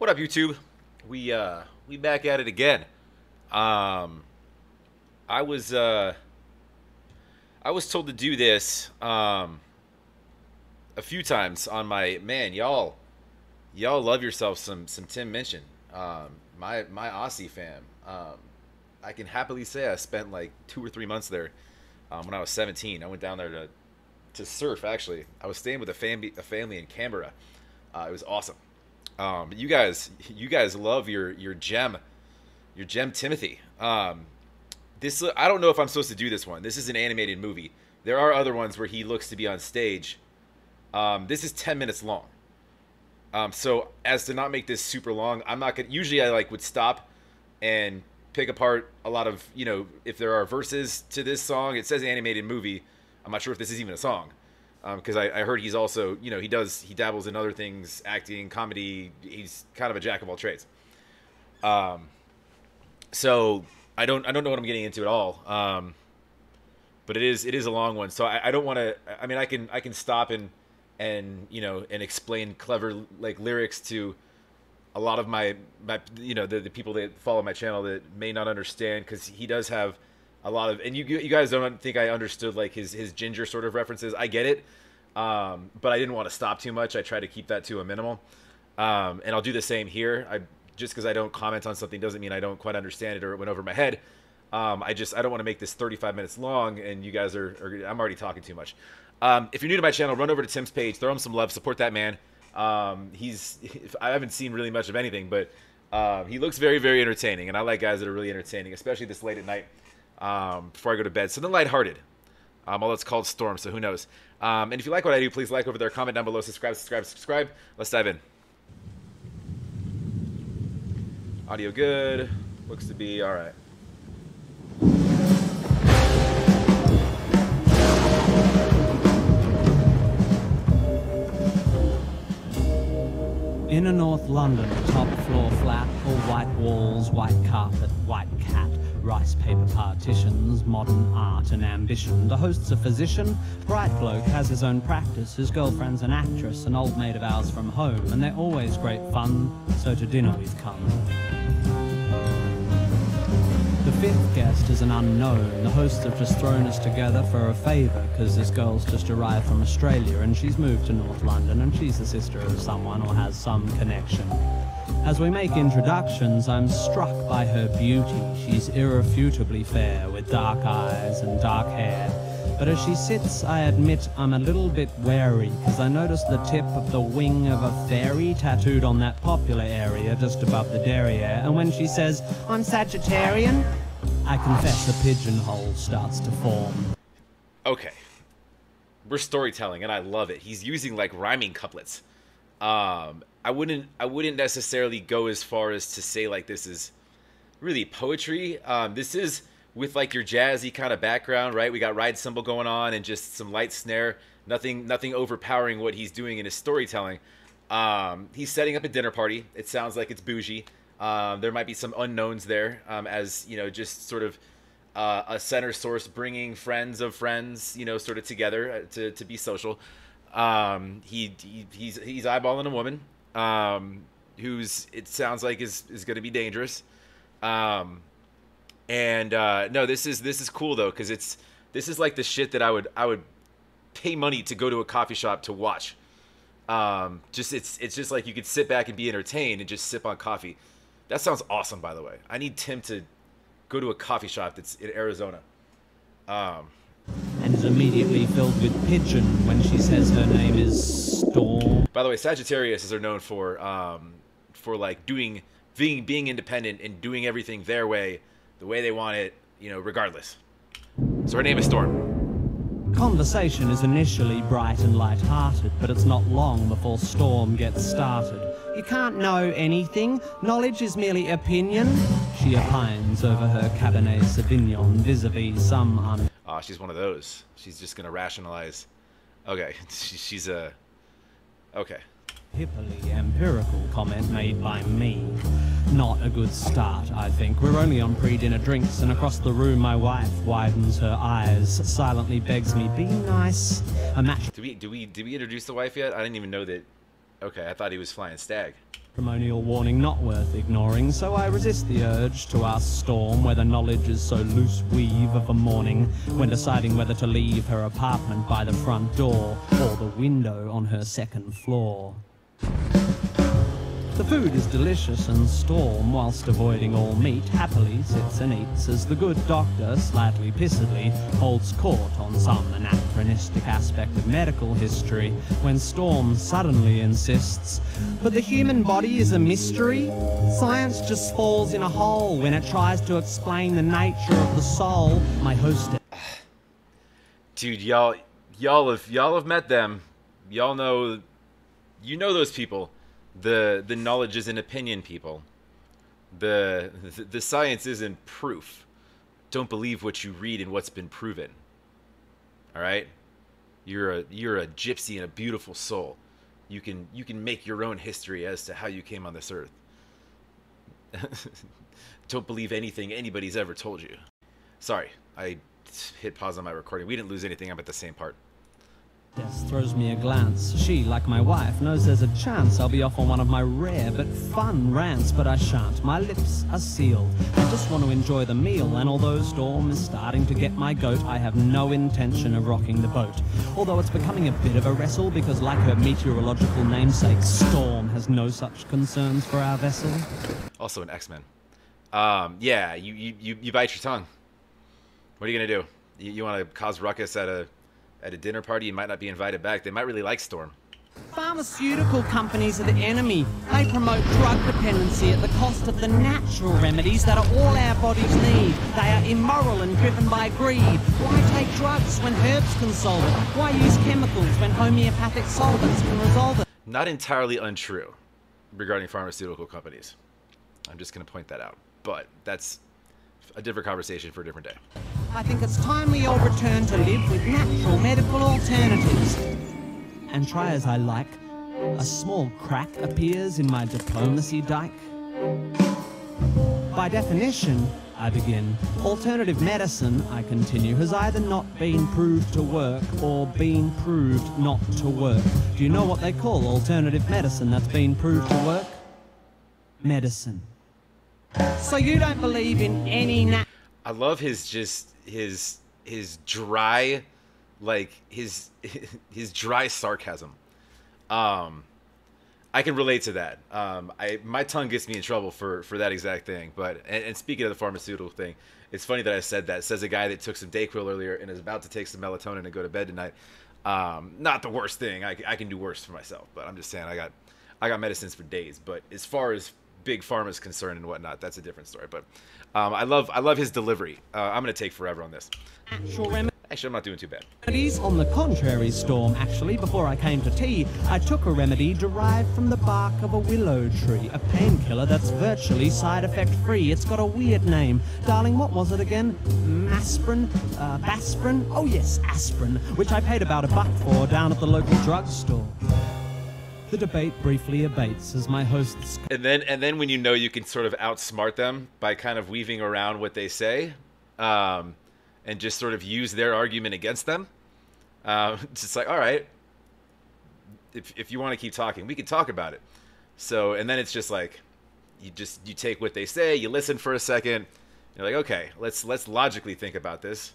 What up, YouTube? We back at it again. I was uh I was told to do this a few times on my man. Y'all love yourself some Tim Minchin. My Aussie fam. I can happily say I spent like 2 or 3 months there when I was 17. I went down there to surf. Actually, I was staying with a family in Canberra. It was awesome. But you guys love your gem Timothy. This I don't know if I'm supposed to do this one. This is an animated movie. There are other ones where he looks to be on stage. This is 10 minutes long. So as to not make this super long, I'm not gonna. Usually I would stop and pick apart a lot of, if there are verses to this song. It says animated movie. I'm not sure if this is even a song. Because I heard he's also, he dabbles in other things, acting, comedy. He's kind of a jack of all trades. So I don't know what I'm getting into at all. But it is a long one. So I don't want to. I mean, I can stop and explain clever lyrics to a lot of my the people that follow my channel that may not understand, because he does have a lot of, and you guys don't think I understood his ginger sort of references. I get it, but I didn't want to stop too much. I try to keep that to a minimal, and I'll do the same here. Just because I don't comment on something doesn't mean I don't quite understand it or it went over my head. I don't want to make this 35 minutes long, and you guys I'm already talking too much. If you're new to my channel, run over to Tim's page, throw him some love, support that man. I haven't seen really much of anything, but he looks very, very entertaining, and I like guys that are really entertaining, especially this late at night. Before I go to bed. Something lighthearted. Although it's called Storm, so who knows. And if you like what I do, please like over there, comment down below, subscribe. Let's dive in. Audio good. Looks to be alright. Inner North London, top floor flat, all white walls, white carpet, white cat, rice paper partitions, modern art and ambition. The host's a physician, bright bloke, has his own practice, his girlfriend's an actress, an old mate of ours from home, and they're always great fun, so to dinner we've come. The fifth guest is an unknown. The hosts have just thrown us together for a favour, because this girl's just arrived from Australia and she's moved to North London, and she's the sister of someone or has some connection. As we make introductions, I'm struck by her beauty. She's irrefutably fair, with dark eyes and dark hair. But as she sits, I admit I'm a little bit wary, because I notice the tip of the wing of a fairy tattooed on that popular area just above the derriere, and when she says, "I'm Sagittarian," I confess a pigeonhole starts to form. Okay. We're storytelling, and I love it. He's using rhyming couplets. I wouldn't necessarily go as far as to say this is really poetry. This is with your jazzy kind of background, right? We got ride cymbal going on and just some light snare. Nothing overpowering what he's doing in his storytelling. He's setting up a dinner party. It sounds like it's bougie. There might be some unknowns there, as just sort of a center source bringing friends of friends, sort of together to be social. He's eyeballing a woman, who's, it sounds like is going to be dangerous. No, this is cool though, because this is like the shit that I would pay money to go to a coffee shop to watch. It's just like you could sit back and be entertained and just sip on coffee. That sounds awesome, by the way. I need Tim to go to a coffee shop that's in Arizona. And is immediately filled with pigeon when she says her name is Storm. By the way, Sagittarius are known for being independent and doing everything their way, the way they want it, regardless. So her name is Storm. Conversation is initially bright and light-hearted, but it's not long before Storm gets started. You can't know anything. Knowledge is merely opinion. She opines over her Cabernet Sauvignon vis-a-vis some she's one of those. She's just gonna rationalize. Okay, she's a. Okay. hippily empirical comment made by me. Not a good start, I think. We're only on pre-dinner drinks, and across the room my wife widens her eyes, silently begs me, be nice. A match. Did we introduce the wife yet? I didn't even know that. Okay, I thought he was flying stag. Matrimonial warning not worth ignoring, so I resist the urge to ask Storm whether knowledge is so loose weave of a morning when deciding whether to leave her apartment by the front door or the window on her second floor. The food is delicious, and Storm, whilst avoiding all meat, happily sits and eats as the good doctor, slightly pissedly, holds court on some anachronistic aspect of medical history when Storm suddenly insists, "But the human body is a mystery? Science just falls in a hole when it tries to explain the nature of the soul." My host... Dude, y'all have met them. Y'all know, you know those people. The knowledge is an opinion people. The science isn't proof. Don't believe what you read and what's been proven. All right? You're a gypsy and a beautiful soul. You can make your own history as to how you came on this earth. Don't believe anything anybody's ever told you. Sorry, I hit pause on my recording. We didn't lose anything. I'm at the same part. Des throws me a glance. She, like my wife, knows there's a chance I'll be off on one of my rare but fun rants, but I shan't. My lips are sealed. I just want to enjoy the meal, and although Storm is starting to get my goat, I have no intention of rocking the boat. Although it's becoming a bit of a wrestle, because like her meteorological namesake, Storm has no such concerns for our vessel. Also an X-Men. Yeah, you bite your tongue. What are you gonna do? You want to cause ruckus at a dinner party? You might not be invited back. They might really like Storm. Pharmaceutical companies are the enemy. They promote drug dependency at the cost of the natural remedies that are all our bodies need. They are immoral and driven by greed. Why take drugs when herbs can solve it? Why use chemicals when homeopathic solvents can resolve it? Not entirely untrue regarding pharmaceutical companies. I'm just going to point that out. But that's a different conversation for a different day. I think it's time we all return to live with natural medical alternatives. And try as I like, a small crack appears in my diplomacy dike. By definition, I begin, alternative medicine, I continue, has either not been proved to work or been proved not to work. Do you know what they call alternative medicine that's been proved to work? Medicine. So you don't believe in any I love his dry, like his dry sarcasm. I can relate to that. My tongue gets me in trouble for that exact thing. But and speaking of the pharmaceutical thing, it's funny that I said that. Says a guy that took some Dayquil earlier and is about to take some melatonin and go to bed tonight. Not the worst thing. I can do worse for myself. But I'm just saying I got medicines for days. But as far as big pharma is concerned and whatnot, that's a different story. But I love his delivery. I'm gonna take forever on this. Actually, I'm not doing too bad. On the contrary, Storm, actually, before I came to tea, I took a remedy derived from the bark of a willow tree, a painkiller that's virtually side effect free. It's got a weird name. Darling, what was it again? Aspirin? Aspirin? Oh yes, aspirin, which I paid about $1 for down at the local drugstore. The debate briefly abates as my hosts... And then when you know you can sort of outsmart them by kind of weaving around what they say, and just sort of use their argument against them, it's just like, all right, if you want to keep talking, we can talk about it. So, and then it's just like, you take what they say, you listen for a second, you're like, okay, let's logically think about this.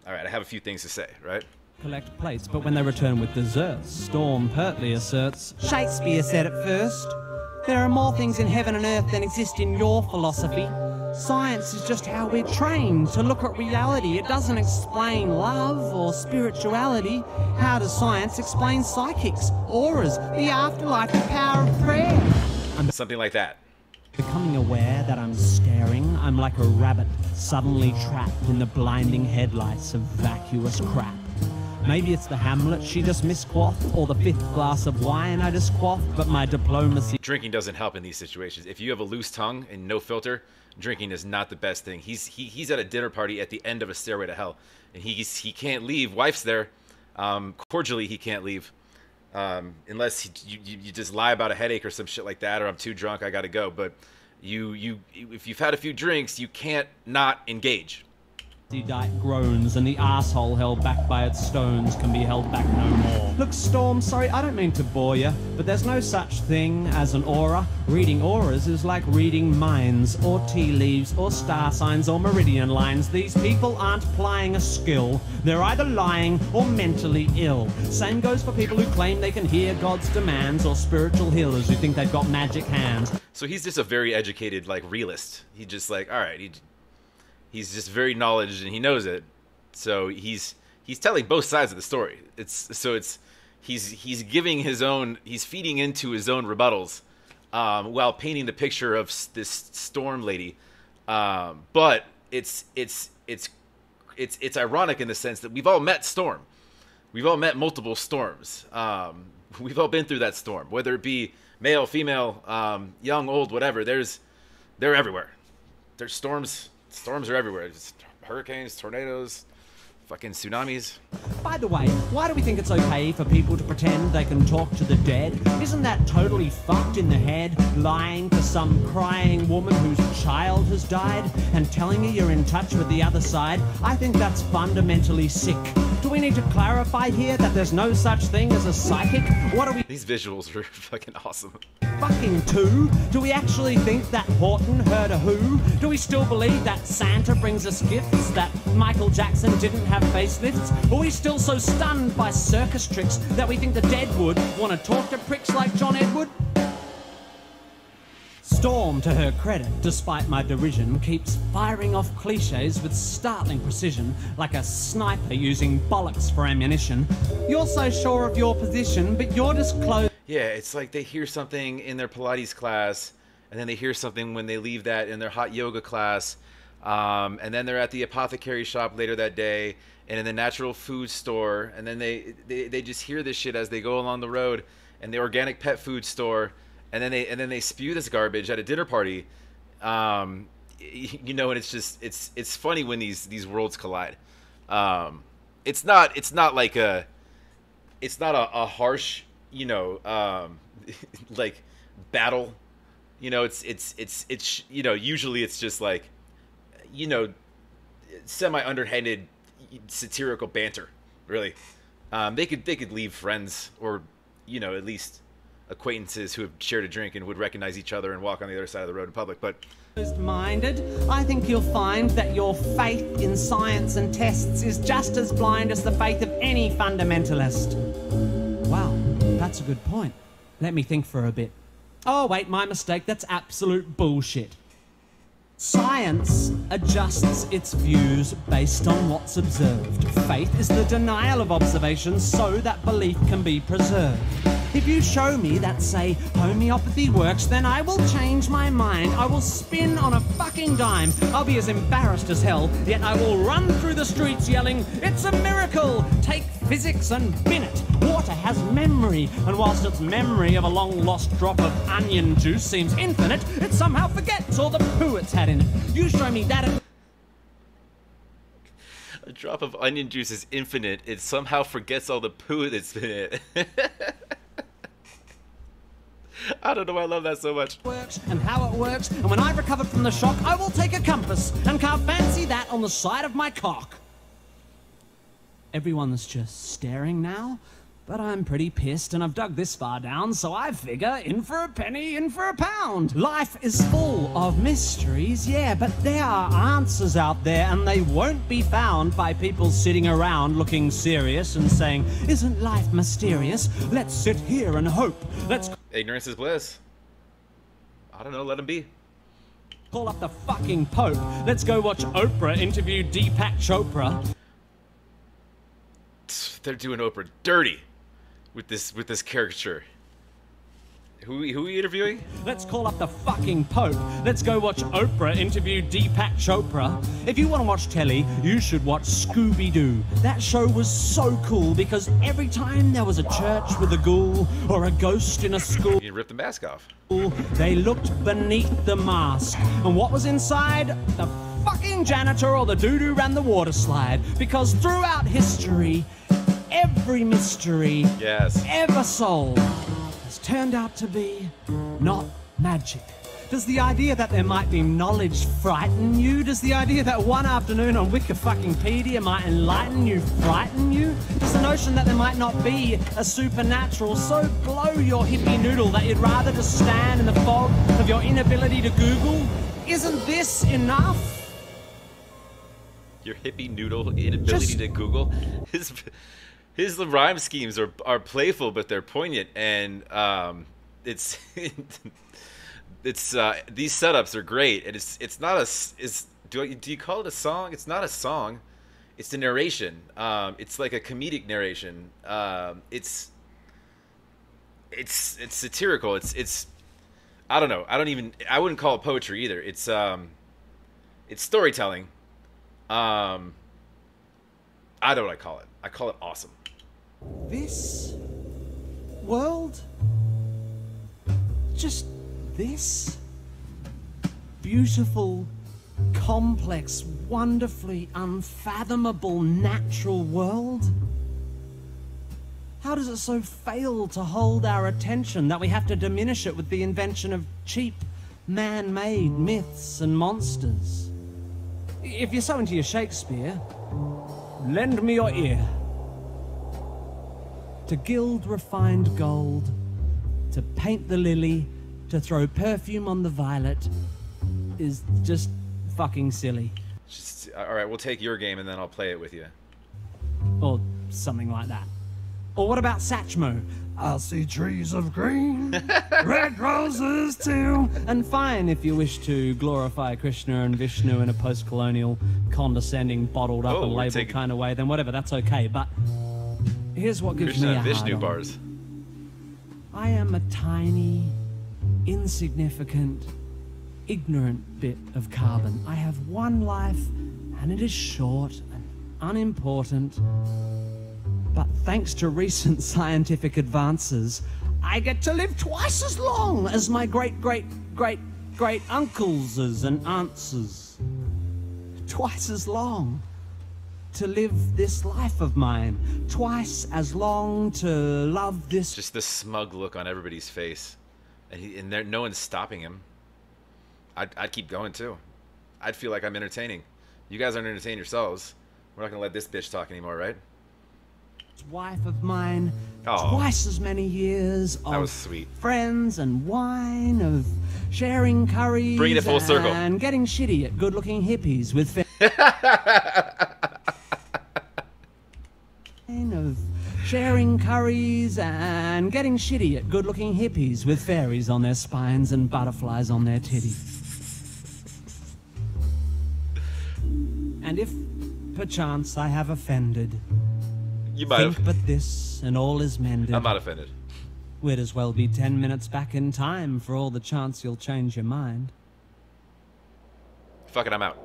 All right, I have a few things to say, right? Collect plates, but when they return with desserts, Storm pertly asserts, Shakespeare said it first. There are more things in heaven and earth than exist in your philosophy. Science is just how we're trained to look at reality. It doesn't explain love or spirituality. How does science explain psychics, auras, the afterlife, the power of prayer? Something like that. Becoming aware that I'm staring, I'm like a rabbit suddenly trapped in the blinding headlights of vacuous crap. Maybe it's the Hamlet she just misquaffed, or the 5th glass of wine I just quaffed, but my diplomacy... Drinking doesn't help in these situations. If you have a loose tongue and no filter, drinking is not the best thing. He's at a dinner party at the end of a stairway to hell, and he can't leave. Wife's there. Cordially, he can't leave. Unless you just lie about a headache or some shit like that, or I'm too drunk, I gotta go. But if you've had a few drinks, you can't not engage. The dyke groans and the asshole held back by its stones can be held back no more. Look, Storm, sorry, I don't mean to bore you, but there's no such thing as an aura. Reading auras is like reading minds, or tea leaves, or star signs, or meridian lines. These people aren't plying a skill. They're either lying or mentally ill. Same goes for people who claim they can hear God's demands, or spiritual healers who think they've got magic hands. So he's just a very educated, like, realist. He just like, all right, he's just very knowledgeable and he knows it. So he's telling both sides of the story. He's giving his own, he's feeding into his own rebuttals, while painting the picture of this Storm lady. But it's ironic in the sense that we've all met Storm. We've all met multiple storms. We've all been through that storm, whether it be male, female, young, old, whatever. They're everywhere. There's storms. Storms are everywhere. Just hurricanes, tornadoes, fucking tsunamis. By the way, why do we think it's okay for people to pretend they can talk to the dead? Isn't that totally fucked in the head? Lying to some crying woman whose child has died and telling you you're in touch with the other side? I think that's fundamentally sick. Do we need to clarify here that there's no such thing as a psychic? What are we... These visuals are fucking awesome. Fucking two? Do we actually think that Horton heard a who? Do we still believe that Santa brings us gifts? That Michael Jackson didn't have facelifts? Are we still so stunned by circus tricks that we think the dead would want to talk to pricks like John Edward? Storm, to her credit, despite my derision, keeps firing off cliches with startling precision, like a sniper using bollocks for ammunition. You're so sure of your position, but you're disclosed. Yeah, it's like they hear something in their Pilates class, and then they hear something when they leave that in their hot yoga class, and then they're at the apothecary shop later that day, and in the natural food store, and then they just hear this shit as they go along the road, and the organic pet food store, and then they spew this garbage at a dinner party, you know, and it's just it's funny when these worlds collide. It's not like a harsh, you know, like battle, you know. It's you know, usually it's just like, you know, semi underhanded satirical banter, really. They could leave friends, or, you know, at least acquaintances who have shared a drink and would recognize each other and walk on the other side of the road in public, but minded, I think you'll find that your faith in science and tests is just as blind as the faith of any fundamentalist. Wow, that's a good point. Let me think for a bit. Oh wait, my mistake, that's absolute bullshit. Science adjusts its views based on what's observed. Faith is the denial of observations so that belief can be preserved. If you show me that, say, homeopathy works, then I will change my mind. I will spin on a fucking dime. I'll be as embarrassed as hell, yet I will run through the streets yelling, "It's a miracle! Take physics and bin it! Water has memory, and whilst its memory of a long-lost drop of onion juice seems infinite, it somehow forgets all the poo it's had in it. You show me that..." A drop of onion juice is infinite. It somehow forgets all the poo that's in it. I don't know why I love that so much. Works and how it works, and when I've recovered from the shock, I will take a compass and carve fancy that on the side of my cock. Everyone's just staring now, but I'm pretty pissed and I've dug this far down, so I figure in for a penny, in for a pound. Life is full of mysteries, yeah, but there are answers out there, and they won't be found by people sitting around looking serious and saying, "Isn't life mysterious? Let's sit here and hope. Let's..." Ignorance is bliss. I don't know, let him be. Call up the fucking Pope. Let's go watch Oprah interview Deepak Chopra. They're doing Oprah dirty with this caricature. Who are we interviewing? Let's call up the fucking Pope. Let's go watch Oprah interview Deepak Chopra. If you want to watch telly, you should watch Scooby-Doo. That show was so cool because every time there was a church with a ghoul or a ghost in a school, You rip the mask off. they looked beneath the mask. And what was inside? The fucking janitor or the dude who ran the water slide. Because throughout history, every mystery Yes. ever solved has turned out to be not magic. Does the idea that there might be knowledge frighten you? Does the idea that one afternoon on Wikipedia might enlighten you frighten you? Does the notion that there might not be a supernatural so blow your hippie noodle that you'd rather just stand in the fog of your inability to Google? Isn't this enough? Your hippie noodle inability to Google. His rhyme schemes are playful, but they're poignant, and it's these setups are great, and it's not do you call it a song? It's not a song. It's a narration. It's like a comedic narration. It's satirical. It's I don't know. I wouldn't call it poetry either. It's storytelling. I don't know what I call it. I call it awesome. This world? Just this? Beautiful, complex, wonderfully unfathomable natural world? How does it so fail to hold our attention that we have to diminish it with the invention of cheap, man-made myths and monsters? If you're so into your Shakespeare, lend me your ear. To gild refined gold, to paint the lily, to throw perfume on the violet is just fucking silly. All right, we'll take your game and then I'll play it with you. Or something like that. Or what about Satchmo? I'll see trees of green, red roses too. And fine if you wish to glorify Krishna and Vishnu in a post-colonial, condescending, bottled up and labeled kind of way, then whatever, that's okay. But here's what gives Krishna me a and Vishnu hard on. bars. I am a tiny, insignificant, ignorant bit of carbon. I have one life, and it is short and unimportant. But thanks to recent scientific advances, I get to live twice as long as my great-great-great-great-uncles and aunts. Twice as long to live this life of mine. Twice as long to love this... Just the smug look on everybody's face. And no one's stopping him. I'd keep going too. I'd feel like I'm entertaining. You guys aren't entertaining yourselves. We're not going to let this bitch talk anymore, right? Wife of mine, oh, twice as many years of that was sweet. Friends and wine, of sharing curries, bringing it full circle, and getting shitty at good-looking hippies with of sharing curries and getting shitty at good-looking hippies with fairies on their spines and butterflies on their titties. And if perchance I have offended, you might have. But this and all is mended. I'm not offended. We'd as well be 10 minutes back in time for all the chance you'll change your mind. Fuck it, I'm out.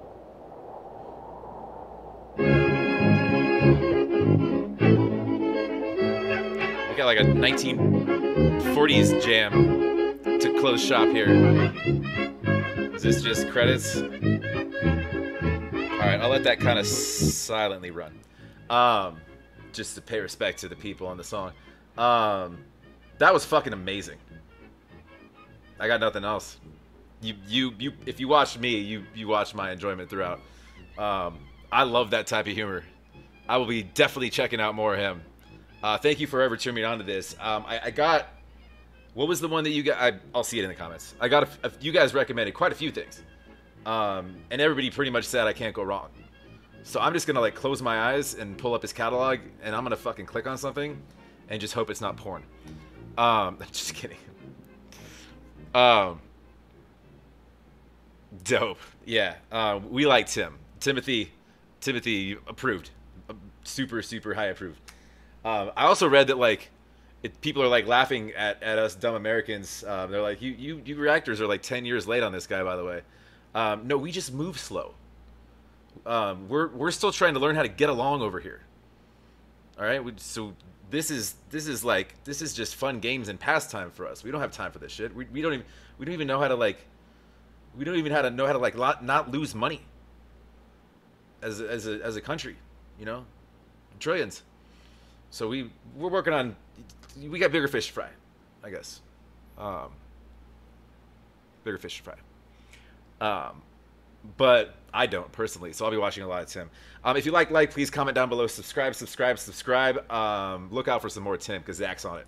We got like a 1940s jam to close shop here. Is this just credits? Alright, I'll let that kind of silently run. Just to pay respect to the people on the song. That was fucking amazing. I got nothing else. You if you watched me, you watched my enjoyment throughout. I love that type of humor. I will be definitely checking out more of him. Thank you for ever tuning me on to this. I got, what was the one that you got? I'll see it in the comments. I got you guys recommended quite a few things. And everybody pretty much said I can't go wrong. So I'm just gonna like close my eyes and pull up his catalog, and I'm gonna fucking click on something and just hope it's not porn. Just kidding. Dope. Yeah. We liked him. Timothy approved. Super, super high approved. I also read that like people are like laughing at us dumb Americans. They're like, you reactors are like 10 years late on this guy, by the way. No, we just move slow. We're still trying to learn how to get along over here. All right, so this is just fun games and pastime for us. We don't have time for this shit. We don't even know how to like not lose money as a country, you know, trillions. So we're working on, we got bigger fish to fry, I guess. Bigger fish to fry. But I don't personally, so I'll be watching a lot of Tim. If you like, please comment down below. Subscribe. Look out for some more Tim because Zach's on it.